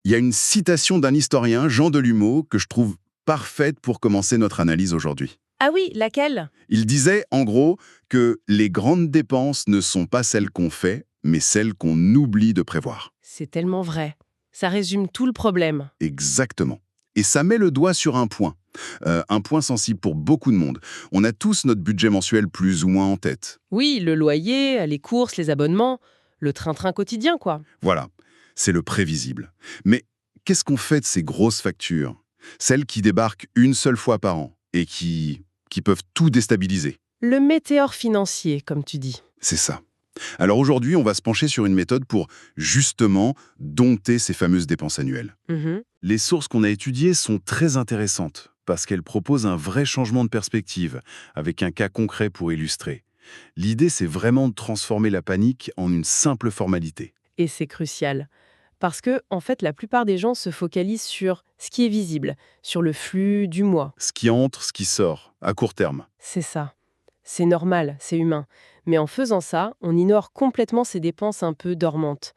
Il y a une citation d'un historien, Jean Delumeau, que je trouve parfaite pour commencer notre analyse aujourd'hui. Ah oui, laquelle? Il disait, en gros, que les grandes dépenses ne sont pas celles qu'on fait, mais celles qu'on oublie de prévoir. C'est tellement vrai. Ça résume tout le problème. Exactement. Et ça met le doigt sur un point sensible pour beaucoup de monde. On a tous notre budget mensuel plus ou moins en tête. Oui, le loyer, les courses, les abonnements, le train-train quotidien, quoi. Voilà, c'est le prévisible. Mais qu'est-ce qu'on fait de ces grosses factures? Celles qui débarquent une seule fois par an et qui peuvent tout déstabiliser. Le météore financier, comme tu dis. C'est ça. Alors aujourd'hui, on va se pencher sur une méthode pour justement dompter ces fameuses dépenses annuelles. Mhm. Les sources qu'on a étudiées sont très intéressantes parce qu'elles proposent un vrai changement de perspective, avec un cas concret pour illustrer. L'idée, c'est vraiment de transformer la panique en une simple formalité. Et c'est crucial. Parce que, en fait, la plupart des gens se focalisent sur ce qui est visible, sur le flux du mois. Ce qui entre, ce qui sort, à court terme. C'est ça. C'est normal, c'est humain. Mais en faisant ça, on ignore complètement ces dépenses un peu dormantes.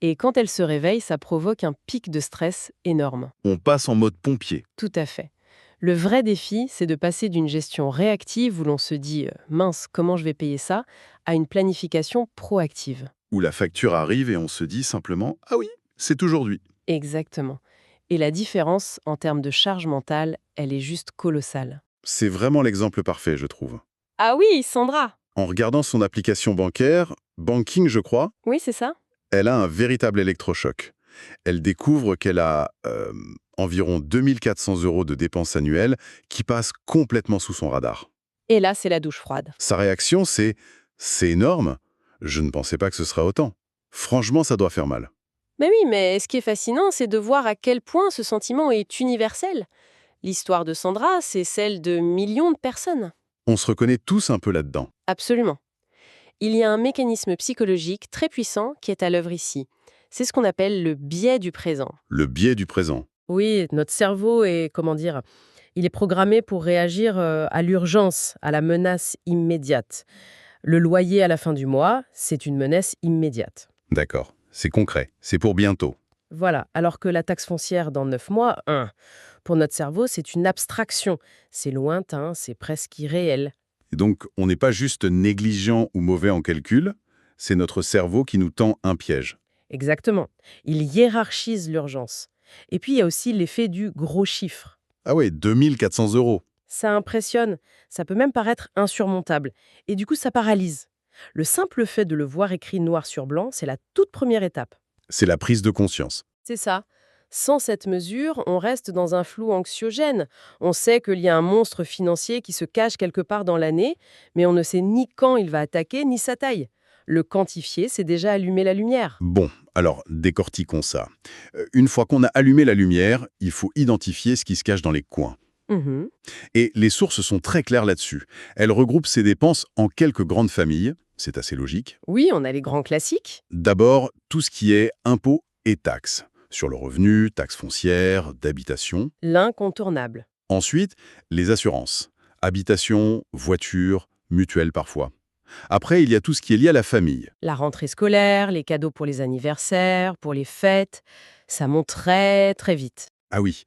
Et quand elles se réveillent, ça provoque un pic de stress énorme. On passe en mode pompier. Tout à fait. Le vrai défi, c'est de passer d'une gestion réactive où l'on se dit mince, comment je vais payer ça, à une planification proactive. Où la facture arrive et on se dit simplement « Ah oui, c'est aujourd'hui ». Exactement. Et la différence en termes de charge mentale, elle est juste colossale. C'est vraiment l'exemple parfait, je trouve. Ah oui, Sandra. En regardant son application bancaire, Banking, je crois, Oui, c'est ça. elle a un véritable électrochoc. Elle découvre qu'elle a environ 2400 € de dépenses annuelles qui passent complètement sous son radar. Et là, c'est la douche froide. Sa réaction, c'est énorme. Je ne pensais pas que ce serait autant. Franchement, ça doit faire mal. Mais oui, mais ce qui est fascinant, c'est de voir à quel point ce sentiment est universel. L'histoire de Sandra, c'est celle de millions de personnes. On se reconnaît tous un peu là-dedans. Absolument. Il y a un mécanisme psychologique très puissant qui est à l'œuvre ici. C'est ce qu'on appelle le biais du présent. Le biais du présent. Oui, notre cerveau est, il est programmé pour réagir à l'urgence, à la menace immédiate. Le loyer à la fin du mois, c'est une menace immédiate. D'accord. C'est concret. C'est pour bientôt. Voilà, alors que la taxe foncière dans 9 mois, pour notre cerveau, c'est une abstraction. C'est lointain, c'est presque irréel. Et donc, on n'est pas juste négligent ou mauvais en calcul, c'est notre cerveau qui nous tend un piège. Exactement. Il hiérarchise l'urgence. Et puis, il y a aussi l'effet du gros chiffre. Ah ouais, 2400 €. Ça impressionne, ça peut même paraître insurmontable. Et du coup, ça paralyse. Le simple fait de le voir écrit noir sur blanc, c'est la toute première étape. C'est la prise de conscience. C'est ça. Sans cette mesure, on reste dans un flou anxiogène. On sait qu'il y a un monstre financier qui se cache quelque part dans l'année, mais on ne sait ni quand il va attaquer, ni sa taille. Le quantifier, c'est déjà allumer la lumière. Bon, alors, décortiquons ça. Une fois qu'on a allumé la lumière, il faut identifier ce qui se cache dans les coins. Mhm. Et les sources sont très claires là-dessus. Elles regroupent ces dépenses en quelques grandes familles. C'est assez logique. Oui, on a les grands classiques. D'abord, tout ce qui est impôts et taxes. Sur le revenu, taxes foncières, d'habitation. L'incontournable. Ensuite, les assurances. Habitation, voiture, mutuelle parfois. Après, il y a tout ce qui est lié à la famille. La rentrée scolaire, les cadeaux pour les anniversaires, pour les fêtes, ça monte très très vite. Ah oui.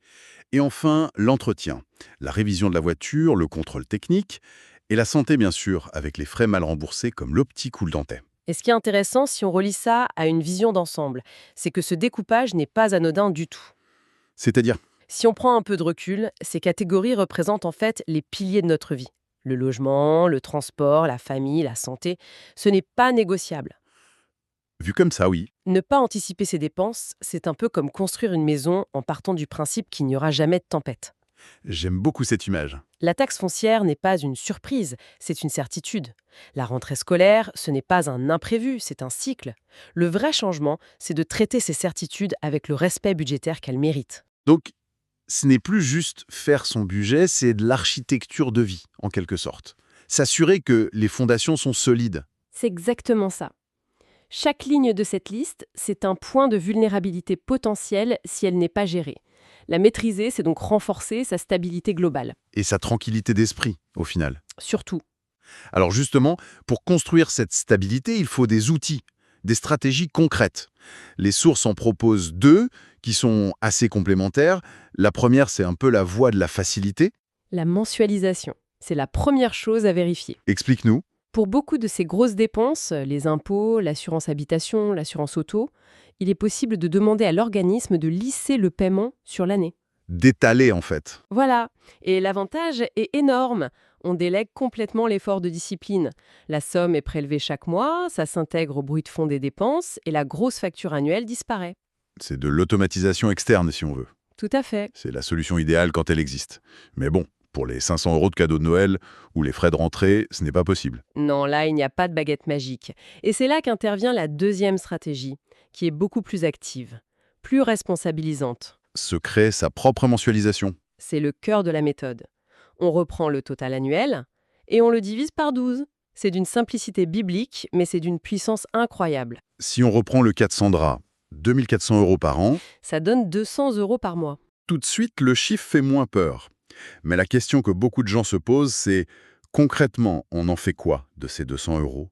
Et enfin, l'entretien. La révision de la voiture, le contrôle technique. Et la santé, bien sûr, avec les frais mal remboursés comme l'optique ou le dentais. Et ce qui est intéressant, si on relie ça à une vision d'ensemble, c'est que ce découpage n'est pas anodin du tout. C'est-à-dire, Si on prend un peu de recul, ces catégories représentent en fait les piliers de notre vie. Le logement, le transport, la famille, la santé, ce n'est pas négociable. vu comme ça, oui. Ne pas anticiper ces dépenses, c'est un peu comme construire une maison en partant du principe qu'il n'y aura jamais de tempête. J'aime beaucoup cette image. La taxe foncière n'est pas une surprise, c'est une certitude. La rentrée scolaire, ce n'est pas un imprévu, c'est un cycle. Le vrai changement, c'est de traiter ces certitudes avec le respect budgétaire qu'elles méritent. Donc, ce n'est plus juste faire son budget, c'est de l'architecture de vie, en quelque sorte. S'assurer que les fondations sont solides. C'est exactement ça. Chaque ligne de cette liste, c'est un point de vulnérabilité potentielle si elle n'est pas gérée. La maîtriser, c'est donc renforcer sa stabilité globale. Et sa tranquillité d'esprit, au final. Surtout. Alors justement, pour construire cette stabilité, il faut des outils, des stratégies concrètes. Les sources en proposent deux qui sont assez complémentaires. La première, c'est un peu la voie de la facilité. La mensualisation, c'est la première chose à vérifier. Explique-nous. Pour beaucoup de ces grosses dépenses, les impôts, l'assurance habitation, l'assurance auto, il est possible de demander à l'organisme de lisser le paiement sur l'année. D'étaler, en fait. Voilà. Et l'avantage est énorme. On délègue complètement l'effort de discipline. La somme est prélevée chaque mois, ça s'intègre au bruit de fond des dépenses et la grosse facture annuelle disparaît. C'est de l'automatisation externe, si on veut. Tout à fait. C'est la solution idéale quand elle existe. Mais bon, pour les 500 € de cadeaux de Noël ou les frais de rentrée, ce n'est pas possible. Non, là, il n'y a pas de baguette magique. Et c'est là qu'intervient la deuxième stratégie, qui est beaucoup plus active, plus responsabilisante. Se crée sa propre mensualisation. C'est le cœur de la méthode. On reprend le total annuel et on le divise par 12. C'est d'une simplicité biblique, mais c'est d'une puissance incroyable. Si on reprend le cas de Sandra, 2400 € par an, Ça donne 200 € par mois. tout de suite, le chiffre fait moins peur. Mais la question que beaucoup de gens se posent, c'est concrètement, on en fait quoi de ces 200 €?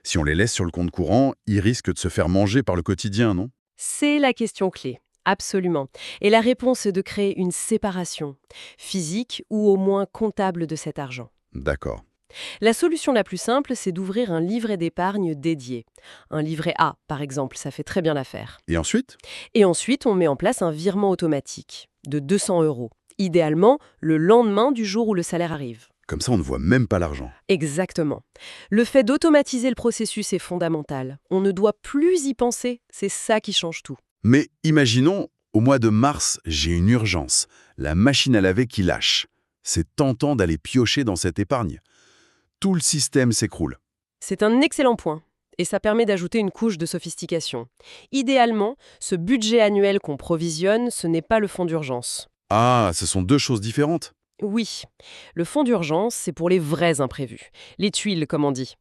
Si on les laisse sur le compte courant, ils risquent de se faire manger par le quotidien, non? C'est la question clé. Absolument. Et la réponse est de créer une séparation, physique ou au moins comptable de cet argent. D'accord. La solution la plus simple, c'est d'ouvrir un livret d'épargne dédié. Un livret A, par exemple, ça fait très bien l'affaire. Et ensuite? Et ensuite, on met en place un virement automatique de 200 €. Idéalement, le lendemain du jour où le salaire arrive. Comme ça, on ne voit même pas l'argent. Exactement. Le fait d'automatiser le processus est fondamental. On ne doit plus y penser. C'est ça qui change tout. Mais imaginons, au mois de mars, j'ai une urgence. La machine à laver qui lâche. C'est tentant d'aller piocher dans cette épargne. Tout le système s'écroule. C'est un excellent point. Et ça permet d'ajouter une couche de sophistication. Idéalement, ce budget annuel qu'on provisionne, ce n'est pas le fonds d'urgence. Ah, ce sont deux choses différentes. Oui, le fonds d'urgence, c'est pour les vrais imprévus. Les tuiles, comme on dit.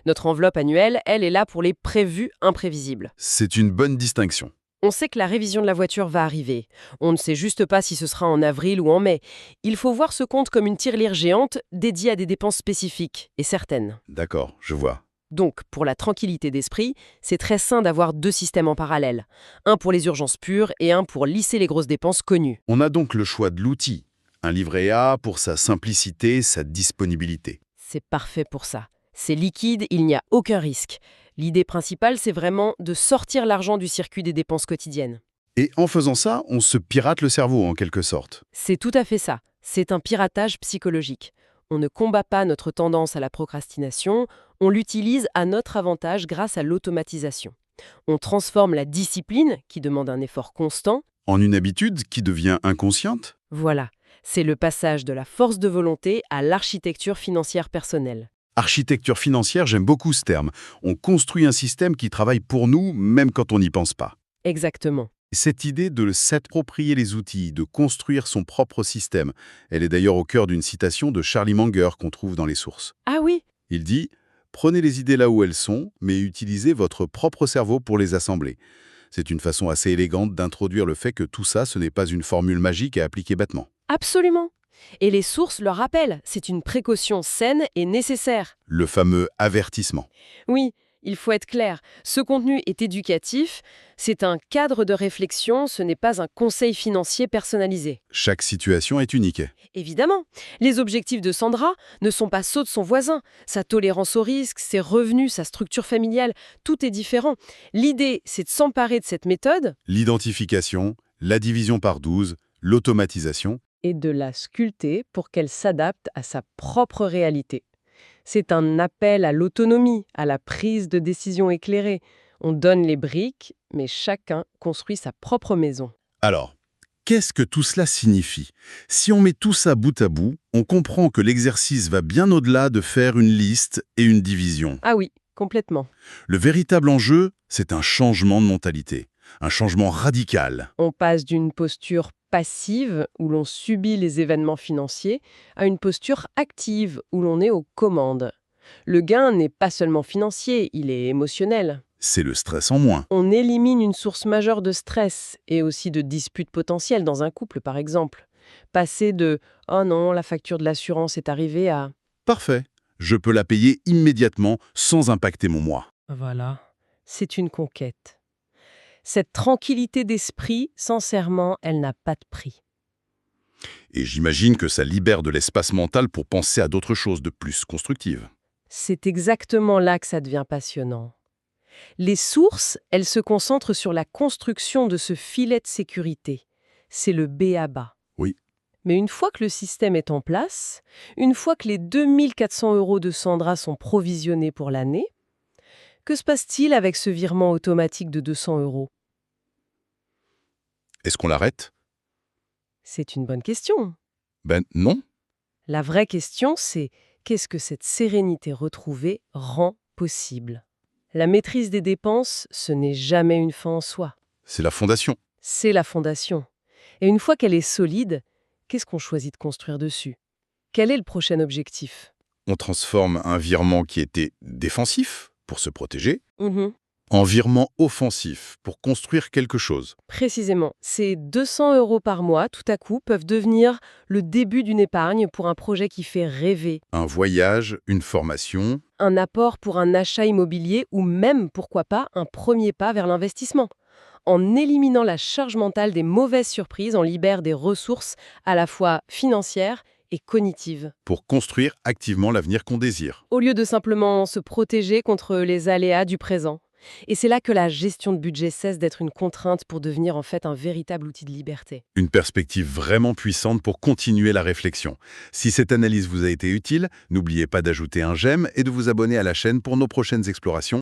Notre enveloppe annuelle, elle est là pour les prévus imprévisibles. C'est une bonne distinction. On sait que la révision de la voiture va arriver. On ne sait juste pas si ce sera en avril ou en mai. Il faut voir ce compte comme une tirelire géante dédiée à des dépenses spécifiques et certaines. D'accord, je vois. Donc, pour la tranquillité d'esprit, c'est très sain d'avoir deux systèmes en parallèle. Un pour les urgences pures et un pour lisser les grosses dépenses connues. On a donc le choix de l'outil. Un livret A pour sa simplicité, sa disponibilité. C'est parfait pour ça. C'est liquide, il n'y a aucun risque. L'idée principale, c'est vraiment de sortir l'argent du circuit des dépenses quotidiennes. Et en faisant ça, on se pirate le cerveau en quelque sorte. C'est tout à fait ça. C'est un piratage psychologique. On ne combat pas notre tendance à la procrastination, on l'utilise à notre avantage grâce à l'automatisation. On transforme la discipline, qui demande un effort constant. En une habitude qui devient inconsciente? Voilà, c'est le passage de la force de volonté à l'architecture financière personnelle. Architecture financière, j'aime beaucoup ce terme. On construit un système qui travaille pour nous, même quand on n'y pense pas. Exactement. Cette idée de s'approprier les outils, de construire son propre système, elle est d'ailleurs au cœur d'une citation de Charlie Munger qu'on trouve dans les sources. Ah oui, Il dit « Prenez les idées là où elles sont, mais utilisez votre propre cerveau pour les assembler ». C'est une façon assez élégante d'introduire le fait que tout ça, ce n'est pas une formule magique à appliquer bêtement. absolument. Et les sources le rappellent, c'est une précaution saine et nécessaire. Le fameux avertissement. Oui, il faut être clair, ce contenu est éducatif, c'est un cadre de réflexion, ce n'est pas un conseil financier personnalisé. Chaque situation est unique. Évidemment, les objectifs de Sandra ne sont pas ceux de son voisin. Sa tolérance au risque, ses revenus, sa structure familiale, tout est différent. L'idée, c'est de s'emparer de cette méthode L'identification, la division par 12, l'automatisation. et de la sculpter pour qu'elle s'adapte à sa propre réalité. C'est un appel à l'autonomie, à la prise de décision éclairée. On donne les briques, mais chacun construit sa propre maison. Alors, qu'est-ce que tout cela signifie? Si on met tout ça bout à bout, on comprend que l'exercice va bien au-delà de faire une liste et une division. Ah oui, complètement. Le véritable enjeu, c'est un changement de mentalité, un changement radical. On passe d'une posture passive, où l'on subit les événements financiers, à une posture active, où l'on est aux commandes. Le gain n'est pas seulement financier, il est émotionnel. C'est le stress en moins. On élimine une source majeure de stress et aussi de disputes potentielles dans un couple, par exemple. Passer de « Oh non, la facture de l'assurance est arrivée » à Parfait. Je peux la payer immédiatement sans impacter mon moi. « Voilà, c'est une conquête ». Cette tranquillité d'esprit, sincèrement, elle n'a pas de prix. Et j'imagine que ça libère de l'espace mental pour penser à d'autres choses de plus constructives. C'est exactement là que ça devient passionnant. Les sources, elles se concentrent sur la construction de ce filet de sécurité. C'est le b.a.-ba. Oui. Mais une fois que le système est en place, une fois que les 2400 € de Sandra sont provisionnés pour l'année, que se passe-t-il avec ce virement automatique de 200 €? Est-ce qu'on l'arrête? C'est une bonne question. Ben non. La vraie question, c'est qu'est-ce que cette sérénité retrouvée rend possible? La maîtrise des dépenses, ce n'est jamais une fin en soi. C'est la fondation. C'est la fondation. Et une fois qu'elle est solide, qu'est-ce qu'on choisit de construire dessus? Quel est le prochain objectif? On transforme un virement qui était défensif, pour se protéger, Mhm. en virement offensif, pour construire quelque chose. Précisément, ces 200 € par mois, tout à coup, peuvent devenir le début d'une épargne pour un projet qui fait rêver, Un voyage, une formation, un apport pour un achat immobilier ou même, pourquoi pas, un premier pas vers l'investissement. En éliminant la charge mentale des mauvaises surprises, on libère des ressources à la fois financières et cognitives, pour construire activement l'avenir qu'on désire. au lieu de simplement se protéger contre les aléas du présent. Et c'est là que la gestion de budget cesse d'être une contrainte pour devenir en fait un véritable outil de liberté. Une perspective vraiment puissante pour continuer la réflexion. Si cette analyse vous a été utile, n'oubliez pas d'ajouter un j'aime et de vous abonner à la chaîne pour nos prochaines explorations.